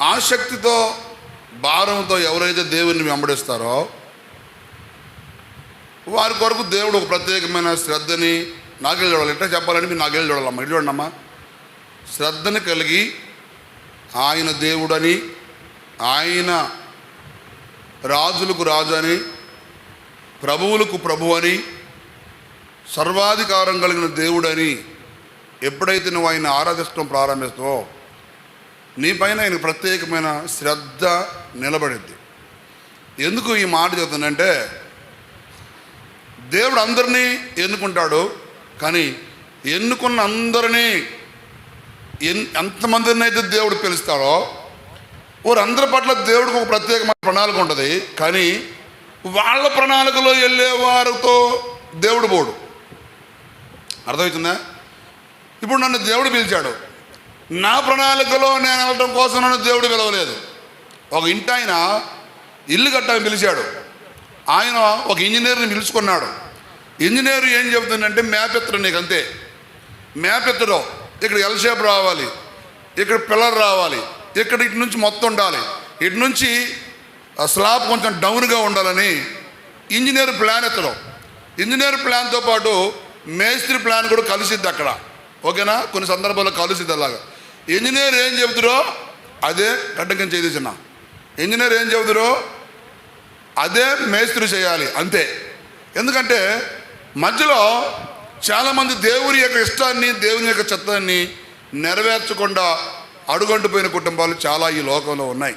ఆసక్తితో భారంతో ఎవరైతే దేవుడిని వెంబడిస్తారో వారి కొరకు దేవుడు ఒక ప్రత్యేకమైన శ్రద్ధని నాగేళ్ళు చూడాలి. ఎట్లా చెప్పాలంటే మీరు నాగేళ్ళు చూడాలమ్మా, ఇటు చూడండి అమ్మా. శ్రద్ధని కలిగి ఆయన దేవుడని, ఆయన రాజులకు రాజు అని, ప్రభువులకు ప్రభు అని, సర్వాధికారం కలిగిన దేవుడని ఎప్పుడైతే నువ్వు ఆయన ఆరాధించడం ప్రారంభిస్తావో నీ పైన ఆయన ప్రత్యేకమైన శ్రద్ధ నిలబడింది. ఎందుకు ఈ మాట చెప్తుందంటే, దేవుడు అందరినీ ఎన్నుకుంటాడు, కానీ ఎన్నుకున్న అందరినీ ఎంతమందిని అయితే దేవుడు పిలుస్తాడో వారందరి పట్ల దేవుడికి ఒక ప్రత్యేకమైన ప్రణాళిక ఉంటుంది. కానీ వాళ్ళ ప్రణాళికలో వెళ్ళే వారితో దేవుడు పోడు. అర్థమవుతుందా? ఇప్పుడు నన్ను దేవుడు పిలిచాడు, నా ప్రణాళికలో నేను వెళ్ళడం కోసం నన్ను దేవుడు పిలవలేదు. ఒక ఇంటి ఆయన ఇల్లు కట్టని పిలిచాడు, ఆయన ఒక ఇంజనీర్ని పిలుచుకున్నాడు. ఇంజనీర్ ఏం చెబుతుందంటే మ్యాప్ ఎత్తడం, నీకు అంతే మ్యాప్ ఎత్తడం, ఇక్కడ ఎల్ షేప్ రావాలి, ఇక్కడ పిల్లర్ రావాలి, ఇక్కడ ఇటు నుంచి మొత్తం ఉండాలి, ఇటు నుంచి స్లాబ్ కొంచెం డౌన్గా ఉండాలని ఇంజనీర్ ప్లాన్ ఎత్తడం. ఇంజనీర్ ప్లాన్తో పాటు మేస్త్రి ప్లాన్ కూడా కలిసిద్ది అక్కడ, ఓకేనా? కొన్ని సందర్భాల్లో కలిసిద్ది. అలాగా ఇంజనీర్ ఏం చెబుతారో అదే గడ్డకం చేసిన ఇంజనీర్ ఏం చెబుతారో అదే మేస్త్రి చేయాలి, అంతే. ఎందుకంటే మధ్యలో చాలామంది దేవుని యొక్క ఇష్టాన్ని, దేవుని యొక్క చిత్తాన్ని నెరవేర్చకుండా అడుగంటుపోయిన కుటుంబాలు చాలా ఈ లోకంలో ఉన్నాయి.